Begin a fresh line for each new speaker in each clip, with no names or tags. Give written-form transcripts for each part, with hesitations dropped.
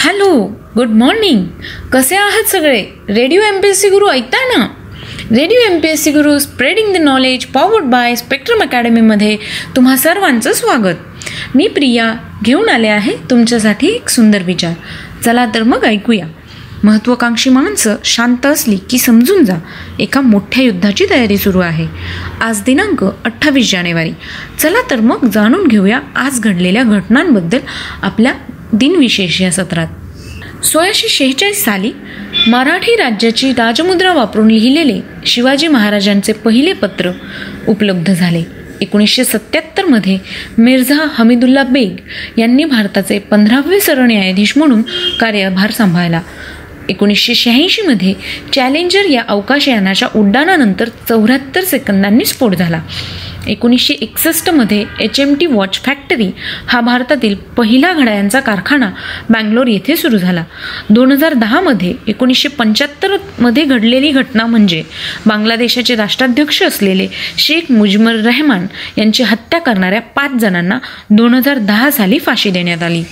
Hello, good morning. कसे आहात सगळे? रेडिओ MPSC गुरु ऐकताय ना? Radio MPSC Guru spreading the knowledge powered by Spectrum अकॅडमीमध्ये तुम्हा सर्वांचं स्वागत. मी प्रिया घेऊन आले आहे तुमच्यासाठी एक सुंदर विचार. चला तर मग ऐकूया. महत्त्वाकांक्षी माणसं शांत असली की समजून जा, एका मोठ्या युद्धाची तयारी सुरू आहे. आज दिनांक 28 जानेवारी. चला तर मग जाणून घेऊया आज घडलेल्या घटनांबद्दल आपल्या दिनविशेष या सत्रात. 1646 साली मराठी राज्याची राजमुद्रा वापरून लिहिलेले शिवाजी महाराजांचे पहिले पत्र उपलब्ध झाले. 1977 मिर्झा हमीदुल्ला बेग यांनी भारताचे 15वे सरन्यायाधीश म्हणून कार्यभार सांभाळला. 1986 चॅलेंजर या अवकाशयानाच्या उड्डाणानंतर 74 सेकंदांनी स्फोट झाला. 1961 HMT वॉच फॅक्टरी हा भारतातील पहिला घड्याळांचा कारखाना बँगलोर येथे सुरू झाला. 2010 1975 घडलेली घटना म्हणजे बांगलादेशाचे राष्ट्राध्यक्ष असलेले शेख मुजीबुर रहमान यांची हत्या करणाऱ्या 5 जणांना 2010 साली फाशी देण्यात आली.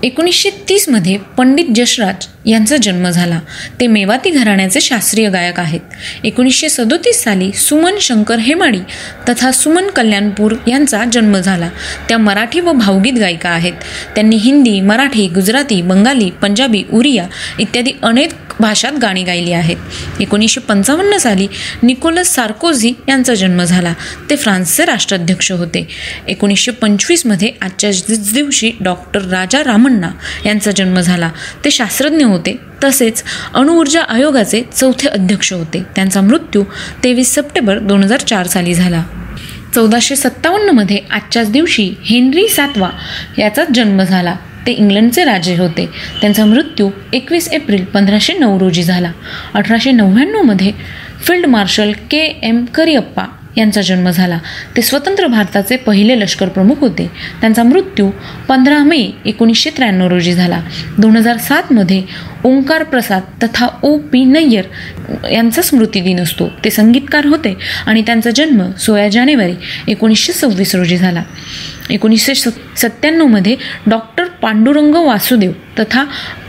1930 पंडित जसराज यांचा जन्म झाला. ते मेवाती घराण्याचे शास्त्रीय गायक आहेत. 1937 साली सुमन शंकर हेमाडी तथा सुमन कल्याणपूर यांचा जन्म झाला. त्या मराठी व भावगीत गायिका आहेत. त्यांनी हिंदी, मराठी, गुजराती, बंगाली, पंजाबी, उरिया इत्यादी अनेक भाषात गाणी गायली आहेत. 1955 साली निकोलस सार्कोझी यांचा जन्म झाला. ते फ्रान्सचे राष्ट्राध्यक्ष होते. 1925 आजच्याच दिवशी डॉक्टर राजा रामण्णा यांचा जन्म झाला. ते शास्त्रज्ञ होते तसेच अणुऊर्जा आयोगाचे 4थे अध्यक्ष होते. त्यांचा मृत्यू 23 सप्टेंबर 2004 साली झाला. 1457 आजच्याच दिवशी हेनरी 7वा याचा जन्म झाला. ते इंग्लंडचे राजे होते. त्यांचा मृत्यू 21 एप्रिल 1509 रोजी झाला. 1899 फील्ड मार्शल KM करियप्पा यांचा जन्म झाला. ते स्वतंत्र भारताचे पहिले लष्कर प्रमुख होते. त्यांचा मृत्यू 15 मे 1993 रोजी झाला. 2007 ओंकार प्रसाद तथा OP नय्यर यांचा स्मृतिदिन असतो. ते संगीतकार होते आणि त्यांचा जन्म 16 जानेवारी 1926 रोजी झाला. 1997 डॉक्टर पांडुरंग वासुदेव तथा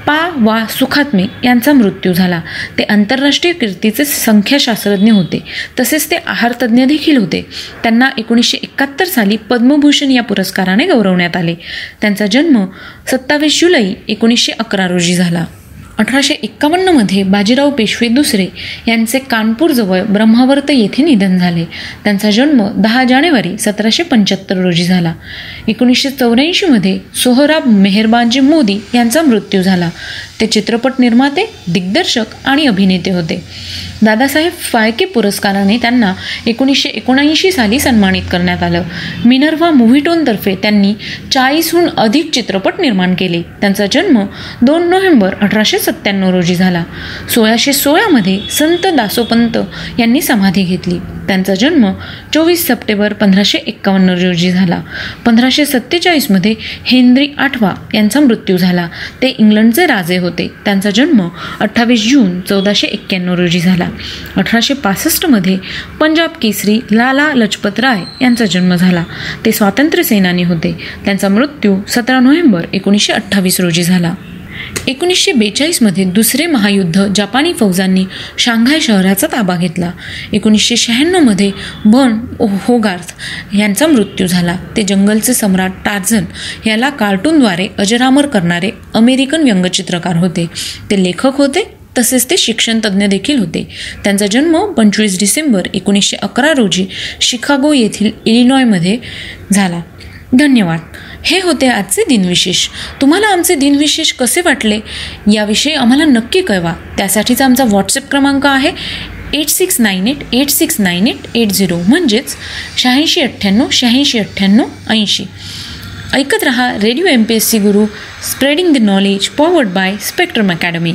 पा वा सुखात्मे यांचा मृत्यू झाला. ते आंतरराष्ट्रीय कीर्तीचे संख्याशास्त्रज्ञ होते तसेच ते आहारतज्ञ देखील होते. त्यांना 1971 साली पद्मभूषण या पुरस्काराने गौरवण्यात आले. त्यांचा जन्म 27 जुलै 1911 रोजी झाला. 1851 बाजीराव पेशवे दुसरे यांचे कानपूरजवळ ब्रह्मावर्त येथे निधन झाले. त्यांचा जन्म 10 जानेवारी 1775 रोजी झाला. 1984 सोहराब मेहरबानजी मोदी यांचा मृत्यू झाला. ते चित्रपट निर्माते, दिग्दर्शक आणि अभिनेते होते. दादासाहेब फाळके पुरस्काराने त्यांना 1979 साली सन्मानित करण्यात आलं. मिनर्व्हा मूव्हीटोनतर्फे त्यांनी 40हून अधिक चित्रपट निर्माण केले. त्यांचा जन्म 2 नोव्हेंबर 1897 रोजी झाला. 1616 संत दासोपंत यांनी समाधी घेतली. त्यांचा जन्म 24 सप्टेंबर 1551 रोजी झाला. 1547 हेनरी 8वा यांचा मृत्यू झाला. ते इंग्लंडचे राजे होते. त्यांचा जन्म 28 जून 1491 रोजी झाला. 1865 पंजाब केसरी लाला लजपत राय यांचा जन्म झाला. ते स्वातंत्र्य सेनानी होते. त्यांचा मृत्यू 17 नोव्हेंबर 1928 रोजी झाला. 1942 दुसरे महायुद्ध जपानी फौजांनी शांघाय शहराचा ताबा घेतला. 1996 बर्न होगार्थ यांचा मृत्यू झाला. ते जंगलचे सम्राट टार्झन याला कार्टूनद्वारे अजरामर करणारे अमेरिकन व्यंगचित्रकार होते. ते लेखक होते तसेच ते शिक्षण तज्ज्ञ देखील होते. त्यांचा जन्म 25 डिसेंबर 1911 रोजी शिकागो येथील इलिनॉयमध्ये झाला. धन्यवाद. हे होते आजचे दिनविशेष. तुम्हाला आमचे दिनविशेष कसे वाटले याविषयी आम्हाला नक्की कळवा. त्यासाठीचा आमचा व्हॉट्सअप क्रमांक आहे 8698869880 म्हणजेच 8698869880. ऐकत रहा radio MPSC Guru spreading the knowledge powered by spectrum academy.